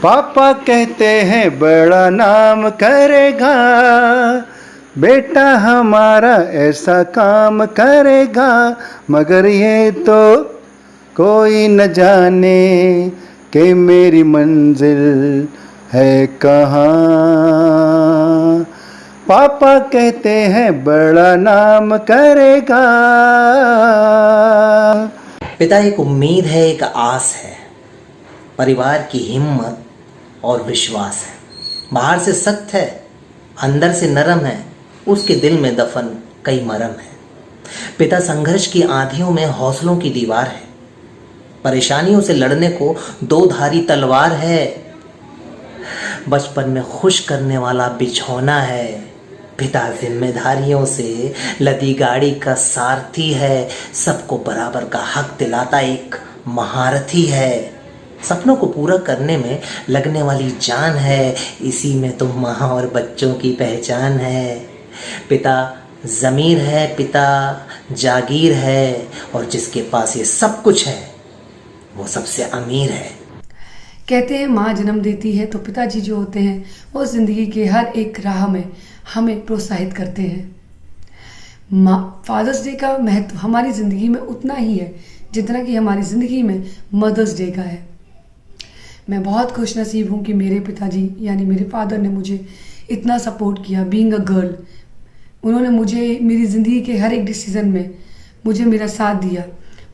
पापा कहते हैं बड़ा नाम करेगा, बेटा हमारा ऐसा काम करेगा, मगर ये तो कोई न जाने कि मेरी मंजिल है कहाँ। पापा कहते हैं बड़ा नाम करेगा। पिता एक उम्मीद है, एक आस है, परिवार की हिम्मत और विश्वास है। बाहर से सख्त है, अंदर से नरम है, उसके दिल में दफन कई मरम है। पिता संघर्ष की आंधियों में हौसलों की दीवार है, परेशानियों से लड़ने को दो धारी तलवार है। बचपन में खुश करने वाला बिछौना है, पिता जिम्मेदारियों से लदी गाड़ी का सारथी है, सबको बराबर का हक दिलाता एक महारथी है। सपनों को पूरा करने में लगने वाली जान है, इसी में तो माँ और बच्चों की पहचान है। पिता ज़मीर है, पिता जागीर है, और जिसके पास ये सब कुछ है वो सबसे अमीर है। कहते हैं माँ जन्म देती है तो पिताजी जो होते हैं वो ज़िंदगी के हर एक राह में हमें प्रोत्साहित करते हैं। माँ फादर्स डे का महत्व हमारी ज़िंदगी में उतना ही है जितना कि हमारी ज़िंदगी में मदर्स डे का है। मैं बहुत खुशनसीब हूँ कि मेरे पिताजी यानी मेरे फादर ने मुझे इतना सपोर्ट किया बीइंग अ गर्ल। उन्होंने मुझे मेरी ज़िंदगी के हर एक डिसीज़न में मुझे मेरा साथ दिया।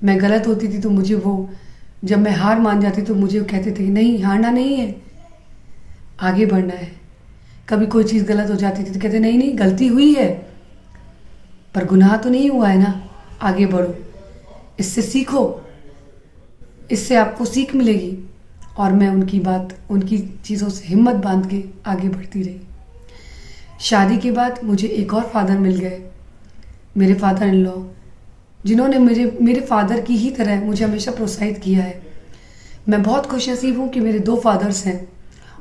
मैं गलत होती थी तो मुझे वो, जब मैं हार मान जाती तो मुझे वो कहते थे नहीं, हारना नहीं है, आगे बढ़ना है। कभी कोई चीज़ गलत हो जाती थी तो कहते नहीं नहीं, गलती हुई है पर गुनाह तो नहीं हुआ है ना, आगे बढ़ो, इससे सीखो, इससे आपको सीख मिलेगी। और मैं उनकी बात, उनकी चीज़ों से हिम्मत बांध के आगे बढ़ती रही। शादी के बाद मुझे एक और फादर मिल गए, मेरे फादर इन लॉ, जिन्होंने मेरे फादर की ही तरह मुझे हमेशा प्रोत्साहित किया है। मैं बहुत खुशनसीब हूँ कि मेरे दो फादर्स हैं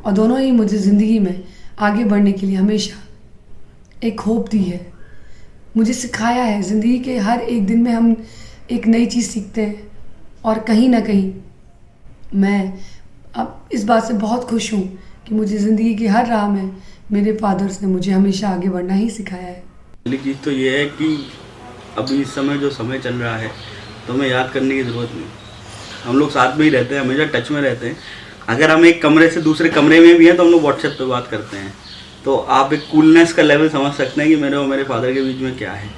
और दोनों ही मुझे ज़िंदगी में आगे बढ़ने के लिए हमेशा एक होप दी है। मुझे सिखाया है ज़िंदगी के हर एक दिन में हम एक नई चीज़ सीखते हैं, और कहीं ना कहीं मैं अब इस बात से बहुत खुश हूँ कि मुझे ज़िंदगी की हर राह में मेरे फादर्स ने मुझे हमेशा आगे बढ़ना ही सिखाया है। पहली चीज़ तो ये है कि अभी इस समय जो समय चल रहा है तो हमें याद करने की ज़रूरत नहीं। हम लोग साथ में ही रहते हैं, हमेशा टच में रहते हैं। अगर हम एक कमरे से दूसरे कमरे में भी हैं तो हम लोग व्हाट्सएप पे बात करते हैं। तो आप एक कूलनेस का लेवल समझ सकते हैं कि मेरे और मेरे फादर के बीच में क्या है।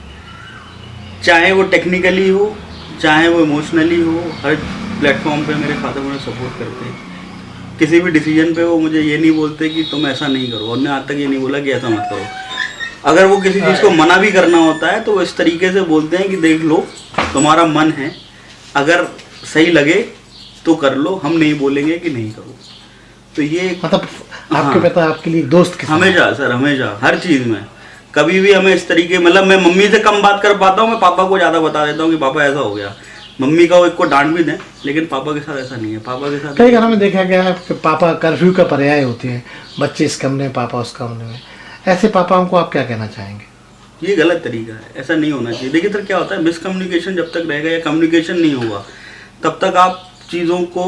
चाहे वो टेक्निकली हो, चाहे वो इमोशनली हो, हर प्लेटफॉर्म पे मेरे फादर मुझे सपोर्ट करते हैं। किसी भी डिसीजन पे वो मुझे ये नहीं बोलते कि तुम ऐसा नहीं करो, और उन्होंने आज तक ये नहीं बोला कि ऐसा मत करो। अगर वो किसी चीज़ को मना भी करना होता है तो वो इस तरीके से बोलते हैं कि देख लो, तुम्हारा मन है, अगर सही लगे तो कर लो, हम नहीं बोलेंगे कि नहीं करो। तो ये मतलब आपके पिता आपके लिए दोस्त के हमेशा सर, हमेशा हर चीज़ में कभी भी हमें इस तरीके, मतलब मैं मम्मी से कम बात कर पाता हूँ, मैं पापा को ज़्यादा बता देता हूँ कि पापा ऐसा हो गया। मम्मी का वो एक को डांट भी दें, लेकिन पापा के साथ ऐसा नहीं है। पापा के साथ कई घरों में देखा गया है कि पापा कर्फ्यू का पर्याय होते हैं, बच्चे इस कमरे में, पापा उस कमरे में। ऐसे पापाओं को आप क्या कहना चाहेंगे? ये गलत तरीका है, ऐसा नहीं होना चाहिए। देखिए सर, क्या होता है, मिसकम्युनिकेशन जब तक रहेगा या कम्युनिकेशन नहीं होगा तब तक आप चीज़ों को,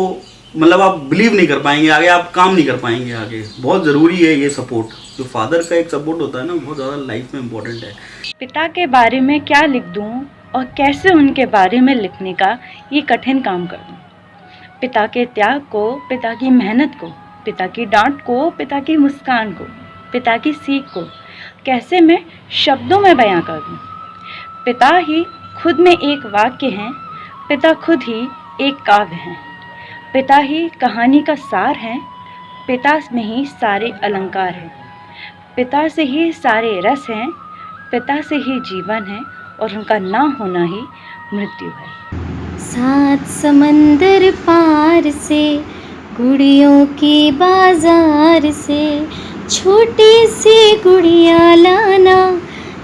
मतलब आप बिलीव नहीं कर पाएंगे आगे, आप काम नहीं कर पाएंगे आगे। बहुत ज़रूरी है ये सपोर्ट, जो फादर का एक सपोर्ट होता है ना, बहुत ज़्यादा लाइफ में इम्पोर्टेंट है। पिता के बारे में क्या लिख दूँ और कैसे उनके बारे में लिखने का ये कठिन काम कर दूँ। पिता के त्याग को, पिता की मेहनत को, पिता की डांट को, पिता की मुस्कान को, पिता की सीख को कैसे मैं शब्दों में बयां कर दूँ। पिता ही खुद में एक वाक्य हैं, पिता खुद ही एक काव्य हैं, पिता ही कहानी का सार हैं, पिता में ही सारे अलंकार हैं, पिता से ही सारे रस हैं, पिता से ही जीवन है, और उनका ना होना ही मृत्यु है। सात समंदर पार से, गुड़ियों की बाजार से, छोटी सी गुड़िया लाना,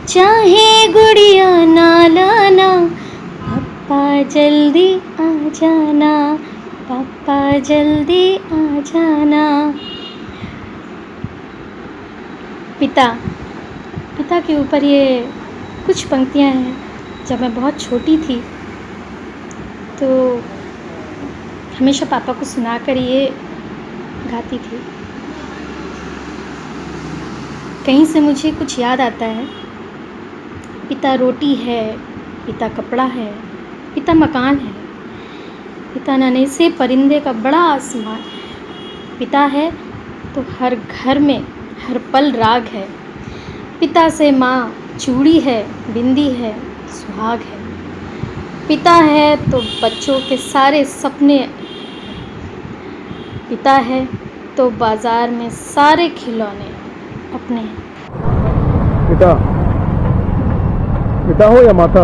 चाहे गुड़िया ना लाना, पापा जल्दी आ जाना, पापा जल्दी आ जाना। पिता के ऊपर ये कुछ पंक्तियाँ हैं। जब मैं बहुत छोटी थी तो हमेशा पापा को सुनाकर ये गाती थी। कहीं से मुझे कुछ याद आता है। पिता रोटी है, पिता कपड़ा है, पिता मकान है, पिता नन्हे से परिंदे का बड़ा आसमान है। पिता है तो हर घर में हर पल राग है। पिता से माँ चूड़ी है, बिंदी है, सुहाग है। पिता है तो बच्चों के सारे सपने। पिता है तो बाजार में सारे खिलौने अपने हैं। पिता पिता हो या माता,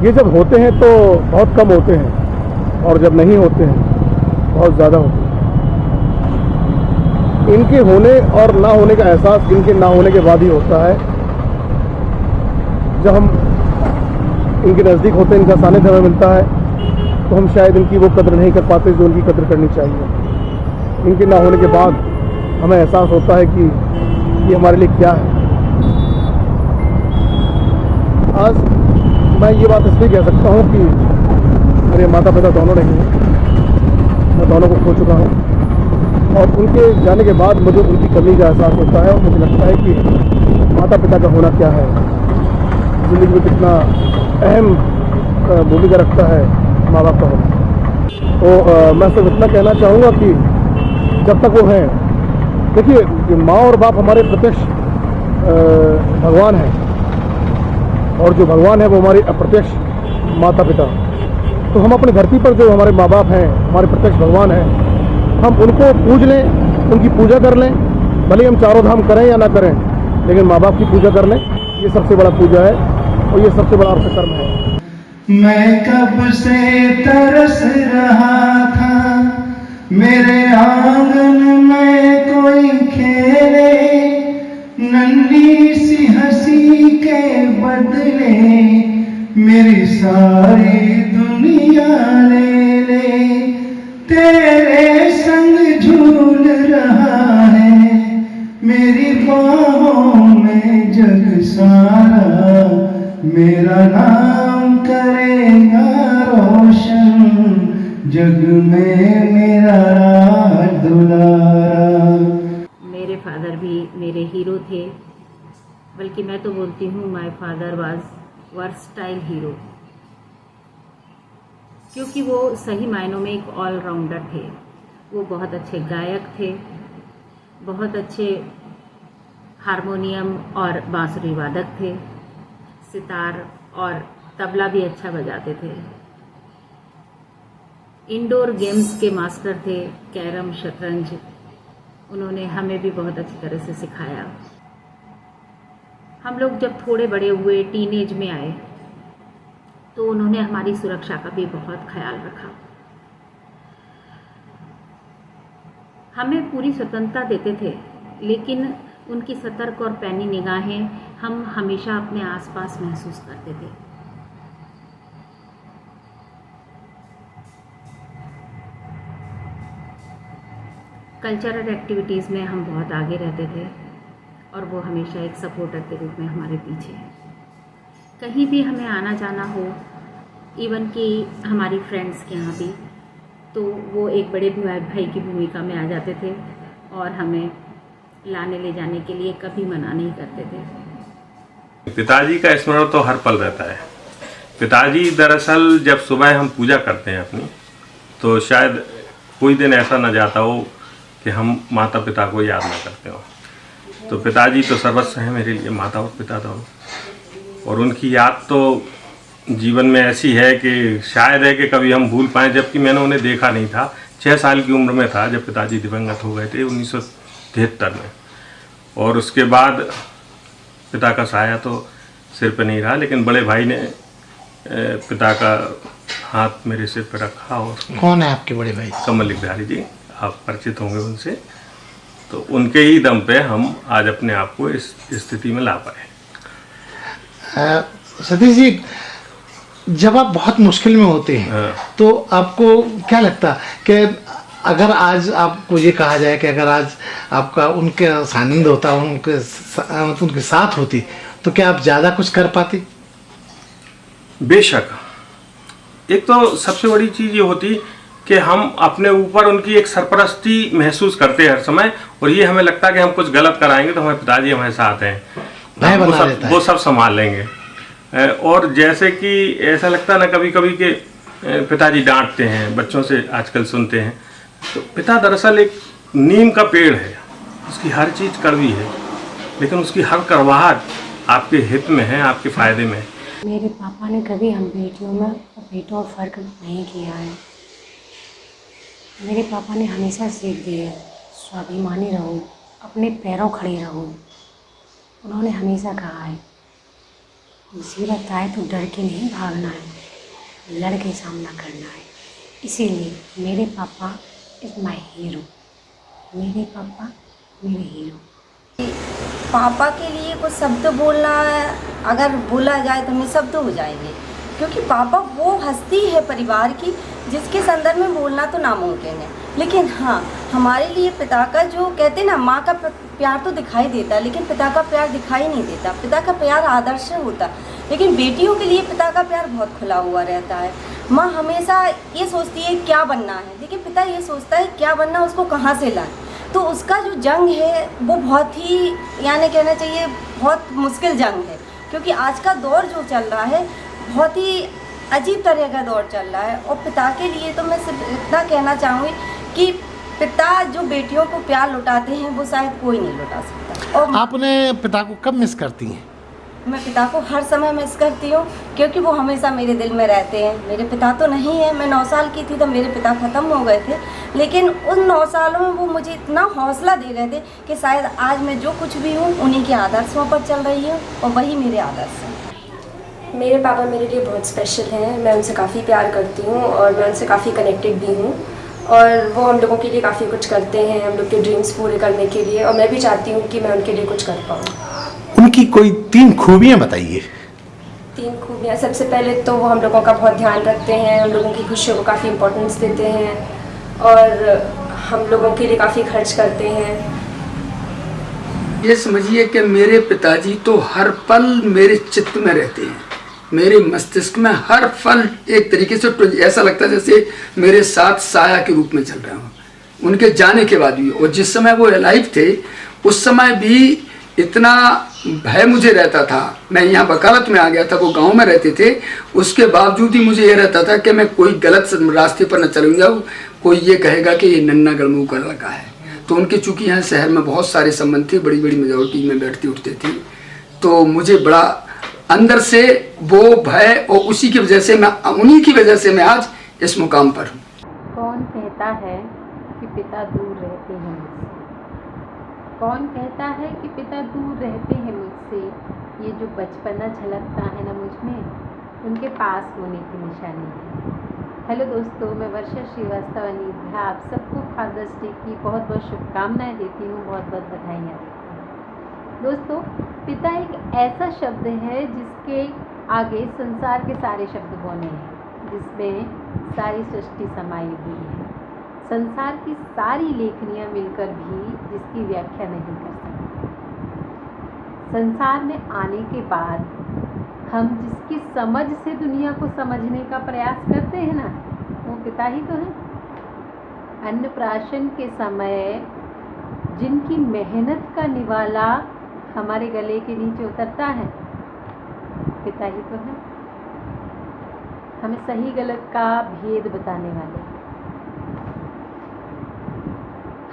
ये जब होते हैं तो बहुत कम होते हैं और जब नहीं होते हैं बहुत ज़्यादा होते हैं। इनके होने और ना होने का एहसास इनके ना होने के बाद ही होता है। जब हम इनके नज़दीक होते हैं, इनका सानिध्य हमें मिलता है, तो हम शायद इनकी वो कदर नहीं कर पाते जो उनकी कदर करनी चाहिए। इनके ना होने के बाद हमें एहसास होता है कि ये हमारे लिए क्या है। आज मैं ये बात इसलिए कह सकता हूँ कि मेरे माता पिता दोनों नहीं हैं, मैं दोनों को खो चुका हूँ और उनके जाने के बाद मुझे उनकी कमी का एहसास होता है और मुझे लगता है कि माता पिता का होना क्या है, ज़िंदगी में कितना अहम भूमिका रखता है माँ बाप का होना। तो मैं सिर्फ इतना कहना चाहूँगा कि जब तक वो हैं, देखिए माँ और बाप हमारे प्रत्यक्ष भगवान हैं और जो भगवान है वो हमारे अप्रत्यक्ष माता पिता। तो हम अपनी धरती पर जो हमारे माँ बाप हैं, हमारे प्रत्यक्ष भगवान हैं, हम उनको पूज लें, उनकी पूजा कर लें। भले हम चारों धाम करें या ना करें, लेकिन माँ बाप की पूजा कर लें, ये सबसे बड़ा पूजा है और ये सबसे बड़ा अर्थ कर्म है। मैं कब से तरस रहा था मेरे आंगन में कोई खेले, नन्ही सी हंसी के बदले मेरी सारी दुनिया ले ले। तेरे संग झूल रहा है मेरी बाहों में जग सारा, मेरा नाम करेगा रोशन जग में मेरा राज दुलारा। मेरे फादर भी मेरे हीरो थे, बल्कि मैं तो बोलती हूँ my father was versatile hero, क्योंकि वो सही मायनों में एक ऑलराउंडर थे। वो बहुत अच्छे गायक थे, बहुत अच्छे हारमोनियम और बांसुरी वादक थे, सितार और तबला भी अच्छा बजाते थे। इंडोर गेम्स के मास्टर थे, कैरम, शतरंज, उन्होंने हमें भी बहुत अच्छी तरह से सिखाया। हम लोग जब थोड़े बड़े हुए, टीनेज में आए, तो उन्होंने हमारी सुरक्षा का भी बहुत ख्याल रखा। हमें पूरी स्वतंत्रता देते थे, लेकिन उनकी सतर्क और पैनी निगाहें हम हमेशा अपने आसपास महसूस करते थे। कल्चरल एक्टिविटीज़ में हम बहुत आगे रहते थे और वो हमेशा एक सपोर्टर के रूप में हमारे पीछे। कहीं भी हमें आना जाना हो, इवन कि हमारी फ्रेंड्स के यहाँ भी, तो वो एक बड़े भाई की भूमिका में आ जाते थे और हमें लाने ले जाने के लिए कभी मना नहीं करते थे। पिताजी का स्मरण तो हर पल रहता है। पिताजी दरअसल जब सुबह हम पूजा करते हैं अपनी, तो शायद कोई दिन ऐसा न जाता हो कि हम माता पिता को याद ना करते हो। तो पिताजी तो सर्वस्व हैं मेरे लिए, माता और पिता दोनों, और उनकी याद तो जीवन में ऐसी है कि शायद है कि कभी हम भूल पाएँ, जबकि मैंने उन्हें देखा नहीं था। 6 साल की उम्र में था जब पिताजी दिवंगत हो गए थे 1973 में, और उसके बाद पिता का साया तो सिर पे नहीं रहा, लेकिन बड़े भाई ने पिता का हाथ मेरे सिर पे रखा। और कौन है आपके बड़े भाई? कमल लिखधारी जी, आप परिचित होंगे उनसे। तो उनके ही दम पे हम आज अपने आप को इस स्थिति में ला पाए। सतीश जी, जब आप बहुत मुश्किल में होते हैं तो आपको क्या लगता कि अगर आज आपको ये कहा जाए कि अगर आज आपका उनके सानिध्य होता, उनके साथ होती, तो क्या आप ज़्यादा कुछ कर पाती? बेशक। एक तो सबसे बड़ी चीज़ ये होती कि हम अपने ऊपर उनकी एक सरपरस्ती महसूस करते हैं हर समय, और ये हमें लगता है कि हम कुछ गलत कराएंगे तो हमारे पिताजी हमारे साथ हैं, वो सब संभाल लेंगे। और जैसे कि ऐसा लगता है ना कभी कभी कि पिताजी डांटते हैं, बच्चों से आजकल सुनते हैं, तो पिता दरअसल एक नीम का पेड़ है, उसकी हर चीज़ कड़वी है, लेकिन उसकी हर कड़वाहट आपके हित में है, आपके फ़ायदे में है। मेरे पापा ने कभी हम बेटियों में और बेटों में फ़र्क नहीं किया है। मेरे पापा ने हमेशा सीख दी है, स्वाभिमानी रहो, अपने पैरों खड़े रहो। उन्होंने हमेशा कहा है, मुसीबत आए तो डर के नहीं भागना है, लड़ के सामना करना है। इसीलिए मेरे पापा इज़ माई हीरो। मेरे पापा मेरे हीरो। पापा के लिए कुछ शब्द बोलना, अगर बोला जाए तो निशब्द हो जाएंगे, क्योंकि पापा वो हस्ती है परिवार की जिसके संदर्भ में बोलना तो नामुमकिन है। लेकिन हाँ, हमारे लिए पिता का जो कहते हैं ना, माँ का प्यार तो दिखाई देता है, लेकिन पिता का प्यार दिखाई नहीं देता। पिता का प्यार आदर्श होता, लेकिन बेटियों के लिए पिता का प्यार बहुत खुला हुआ रहता है। माँ हमेशा ये सोचती है क्या बनना है, लेकिन पिता ये सोचता है क्या बनना, उसको कहाँ से लाए। तो उसका जो जंग है वो बहुत ही, यानी कहना चाहिए बहुत मुश्किल जंग है, क्योंकि आज का दौर जो चल रहा है बहुत ही अजीब तरह का दौर चल रहा है। और पिता के लिए तो मैं सिर्फ इतना कहना चाहूँगी कि पिता जो बेटियों को प्यार लुटाते हैं वो शायद कोई नहीं लुटा सकता। और आपने पिता को कब मिस करती हैं? मैं पिता को हर समय मिस करती हूँ, क्योंकि वो हमेशा मेरे दिल में रहते हैं। मेरे पिता तो नहीं है, मैं 9 साल की थी तब मेरे पिता ख़त्म हो गए थे, लेकिन उन 9 सालों में वो मुझे इतना हौसला दे रहे थे कि शायद आज मैं जो कुछ भी हूँ उन्हीं के आदर्शों पर चल रही हूँ, और वही मेरे आदर्श हैं। मेरे पापा मेरे लिए बहुत स्पेशल हैं। मैं उनसे काफ़ी प्यार करती हूँ और मैं उनसे काफ़ी कनेक्टेड भी हूँ, और वो हम लोगों के लिए काफ़ी कुछ करते हैं, हम लोग के ड्रीम्स पूरे करने के लिए, और मैं भी चाहती हूँ कि मैं उनके लिए कुछ कर पाऊँ। उनकी कोई 3 खूबियाँ बताइए। 3 खूबियाँ, सबसे पहले तो वो हम लोगों का बहुत ध्यान रखते हैं, हम लोगों की खुशियों को काफ़ी इम्पोर्टेंस देते हैं, और हम लोगों के लिए काफ़ी खर्च करते हैं। ये समझिए कि मेरे पिताजी तो हर पल मेरे चित्त में रहते हैं, मेरे मस्तिष्क में हर पल एक तरीके से ऐसा लगता है जैसे मेरे साथ साया के रूप में चल रहे हों। उनके जाने के बाद भी, और जिस समय वो अलाइव थे उस समय भी इतना भय मुझे रहता था। मैं यहाँ वकालत में आ गया था, वो गांव में रहते थे, उसके बावजूद ही मुझे ये रहता था कि मैं कोई गलत रास्ते पर न चल जाऊँ, कोई ये कहेगा कि ये नन्ना गड़मू का लड़का है। तो उनके चूँकि यहाँ शहर में बहुत सारे संबंध थे, बड़ी बड़ी मेजॉरिटी में बैठती उठते थे, तो मुझे बड़ा अंदर से वो भय, और उसी की वजह से मैं, उन्हीं की वजह से मैं आज इस मुकाम पर हूँ। कौन कहता है कि पिता दूर रहते हैं मुझसे? कौन कहता है कि पिता दूर रहते हैं मुझसे? ये जो बचपना झलकता है ना मुझ में, उनके पास होने की निशानी है। हेलो दोस्तों, मैं वर्षा श्रीवास्तव अनिध्या आप सबको फादर्स डे की बहुत बहुत शुभकामनाएं देती हूँ, बहुत बहुत बधाइयाँ देती हूँ। दोस्तों, पिता एक ऐसा शब्द है जिसके आगे संसार के सारे शब्द बने हैं, जिसमें सारी सृष्टि समाई हुई है। संसार की सारी लेखनियाँ मिलकर भी जिसकी व्याख्या नहीं कर सकती। संसार में आने के बाद हम जिसकी समझ से दुनिया को समझने का प्रयास करते हैं ना, वो पिता ही तो है। अन्नप्राशन के समय जिनकी मेहनत का निवाला हमारे गले के नीचे उतरता है, पिता ही तो है। हमें सही गलत का भेद बताने वाले,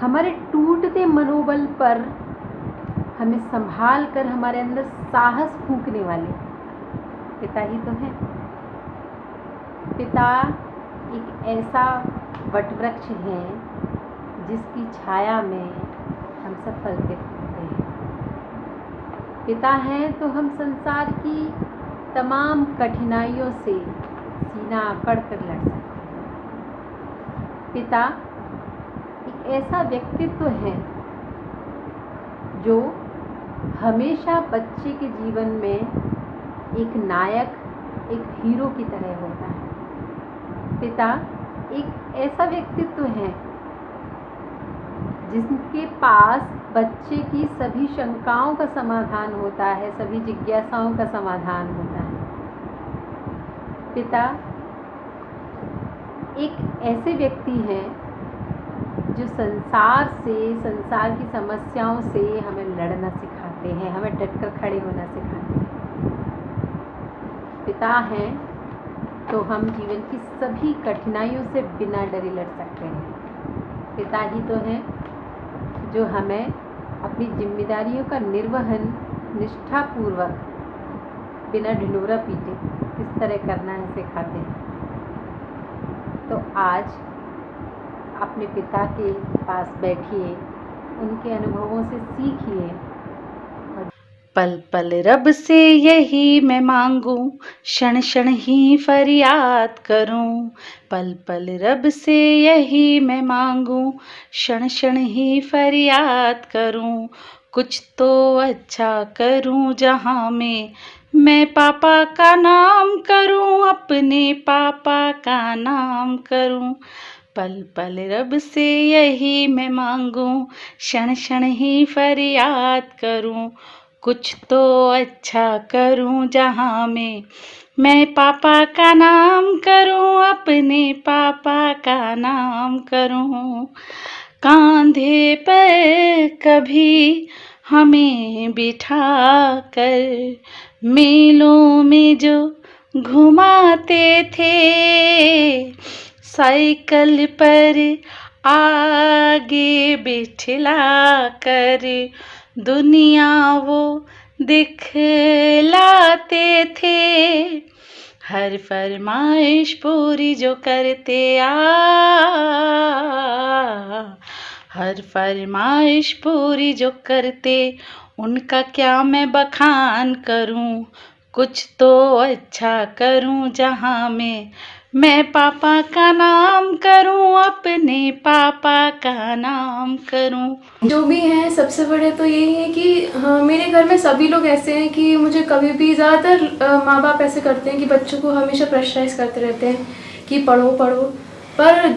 हमारे टूटते मनोबल पर हमें संभाल कर हमारे अंदर साहस फूंकने वाले पिता ही तो है। पिता एक ऐसा वटवृक्ष है जिसकी छाया में हम सब फलते फूलते हैं। पिता हैं तो हम संसार की तमाम कठिनाइयों से सीना अकड़ कर लड़ सकते हैं। पिता एक ऐसा व्यक्तित्व है जो हमेशा बच्चे के जीवन में एक नायक, एक हीरो की तरह होता है। पिता एक ऐसा व्यक्तित्व है जिनके पास बच्चे की सभी शंकाओं का समाधान होता है, सभी जिज्ञासाओं का समाधान होता है। पिता एक ऐसे व्यक्ति हैं जो संसार की समस्याओं से हमें लड़ना सिखाते हैं, हमें डटकर खड़े होना सिखाते हैं। पिता हैं तो हम जीवन की सभी कठिनाइयों से बिना डरे लड़ सकते हैं। पिता ही तो हैं जो हमें अपनी जिम्मेदारियों का निर्वहन निष्ठापूर्वक बिना ढिंढोरा पीटे किस तरह करना है सिखाते हैं। तो आज अपने पिता के पास बैठिए, उनके अनुभवों से सीखिए। पल पल रब से यही मैं मांगूं, क्षण क्षण ही फरियाद करूं। पल पल रब से यही मैं मांगूं, क्षण क्षण ही फरियाद करूं। कुछ तो अच्छा करूं जहां में मैं पापा का नाम करूं, अपने पापा का नाम करूं। पल पल रब से यही मैं मांगूं, क्षण क्षण ही फरियाद करूं। कुछ तो अच्छा करूं जहां में मैं पापा का नाम करूं, अपने पापा का नाम करूं। कांधे पर कभी हमें बिठा कर मेलों में जो घुमाते थे, साइकिल पर आगे बिठला कर दुनिया वो दिखलाते थे। हर फरमाइश पूरी जो करते हर फरमाइश पूरी जो करते, उनका क्या मैं बखान करूं। कुछ तो अच्छा करूं जहां में मैं पापा का नाम करूं, अपने पापा का नाम करूं। जो भी हैं सबसे बड़े तो यही है कि हाँ, मेरे घर में सभी लोग ऐसे हैं कि मुझे कभी भी ज़्यादातर माँ बाप ऐसे करते हैं कि बच्चों को हमेशा प्रेशराइज करते रहते हैं कि पढ़ो पढ़ो। पर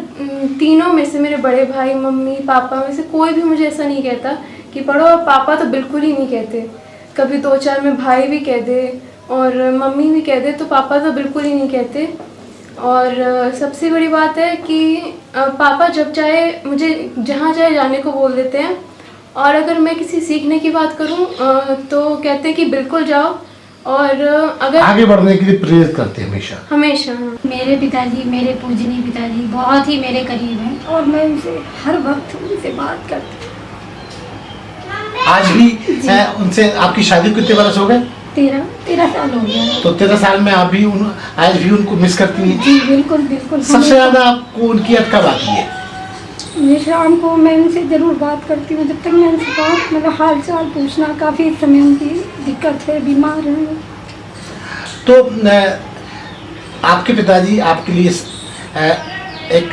तीनों में से मेरे बड़े भाई, मम्मी, पापा में से कोई भी मुझे ऐसा नहीं कहता कि पढ़ो, और पापा तो बिल्कुल ही नहीं कहते। कभी 2-4 में भाई भी कह दे और मम्मी भी कह दे, तो पापा तो बिल्कुल ही नहीं कहते। और सबसे बड़ी बात है कि पापा जब चाहे मुझे जहाँ चाहे जाने को बोल देते हैं, और अगर मैं किसी सीखने की बात करूँ तो कहते हैं कि बिल्कुल जाओ, और अगर आगे बढ़ने के लिए प्रेरित करते हैं हमेशा हमेशा। मेरे पिताजी, मेरे पूजनीय पिताजी बहुत ही मेरे करीब हैं और मैं उनसे हर वक्त उनसे बात करती हूँ। आज भी उनसे आपकी शादी को कितने बरस हो गए? 13 साल हो गया। तो 13 साल में आप भी आज भी उनको मिस करती हैं? जी बिल्कुल बिल्कुल। सबसे ज्यादा आपको उनकी याद कब आती है? मैं शाम को मैं उनसे ज़रूर बात करती हूँ। जब तक मैं उनसे बात, मतलब हाल चाल पूछना, काफ़ी समय उनकी दिक्कत है, बीमार हैं। तो आपके पिताजी आपके लिए एक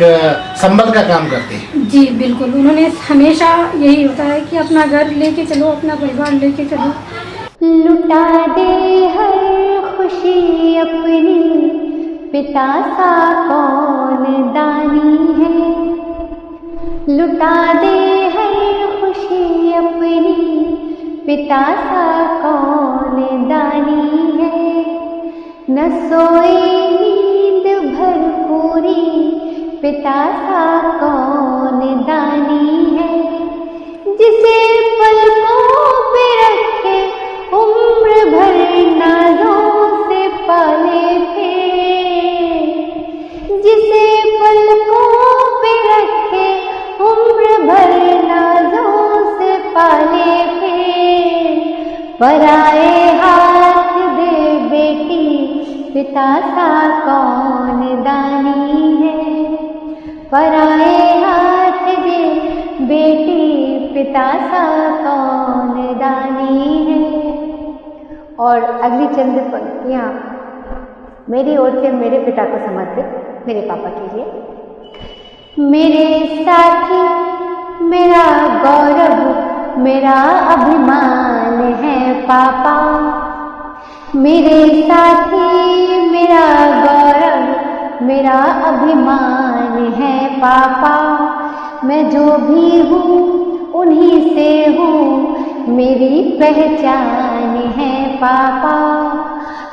संबल का काम करते हैं? जी बिल्कुल। उन्होंने हमेशा यही होता है कि अपना घर लेके चलो, अपना परिवार लेके चलो। लुटा दे हर खुशी अपनी, पिता सा कौन दानी है। लुटा दे हर खुशी अपनी, पिता सा कौन दानी है। न सोए नींद भरपूरी, पिता सा कौन दानी है। जिसे पलकों पे रखे, उम्र भर नाज़ों से पाले थे। जिसे पलकों पे रखे, उम्र भर नाज़ों से पाले थे। पराए हाथ दे बेटी, पिता सा कौन दानी है। पराए हाथ दे बेटी, पिता सा कौन दानी है। और अगली चंद पंक्तियाँ मेरी ओर से मेरे पिता को समर्पित, मेरे पापा के लिए। मेरे साथी, मेरा गौरव, मेरा अभिमान है पापा। मेरे साथी, मेरा गौरव, मेरा अभिमान है पापा। मैं जो भी हूँ उन्हीं से हूँ, मेरी पहचान है पापा।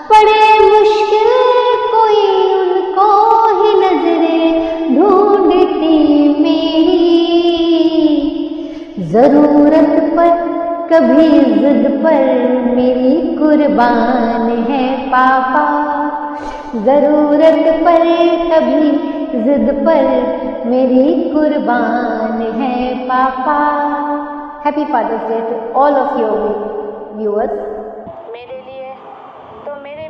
पड़े मुश्किल कोई उनको ही नजरे ज़रूरत पर कभी जिद पर मेरी कुर्बान है पापा, ज़रूरत पर कभी जिद पर मेरी कुर्बान है पापा। Happy Father's Day to all of your viewers. मेरे लिए तो मेरे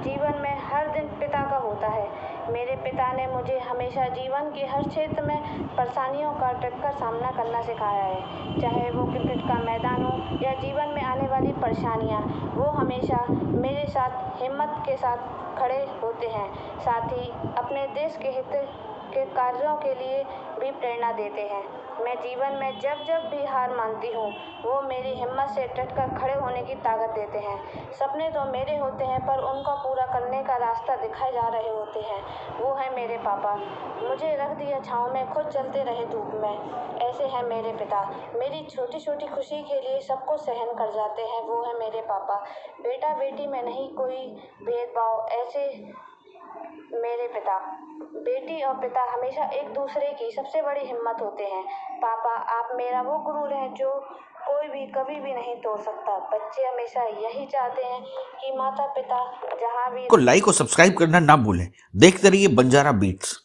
जीवन में हर दिन पिता का होता है। मेरे पिता ने मुझे हमेशा जीवन के हर क्षेत्र में परेशानियों का डटकर सामना करना सिखाया है, चाहे वो क्रिकेट का मैदान हो या जीवन में आने वाली परेशानियाँ। वो हमेशा मेरे साथ हिम्मत के साथ खड़े होते हैं, साथ ही अपने देश के हित के कार्यों के लिए भी प्रेरणा देते हैं। मैं जीवन में जब जब भी हार मानती हूँ, वो मेरी हिम्मत से डटकर खड़े होने की ताकत देते हैं। सपने तो मेरे होते हैं, पर उनका पूरा करने का रास्ता दिखाए जा रहे होते हैं। वो है मेरे पापा, मुझे रख दिया छाँव में, खुद चलते रहे धूप में। ऐसे हैं मेरे पिता, मेरी छोटी छोटी खुशी के लिए सबको सहन कर जाते हैं। वो है मेरे पापा। बेटा बेटी में नहीं कोई भेदभाव, ऐसे मेरे पिता। बेटी और पिता हमेशा एक दूसरे की सबसे बड़ी हिम्मत होते हैं। पापा, आप मेरा वो गुरूर हैं जो कोई भी कभी भी नहीं तोड़ सकता। बच्चे हमेशा यही चाहते हैं कि माता पिता जहाँ भी को लाइक और सब्सक्राइब करना ना भूलें। देखते रहिए बंजारा बीट्स।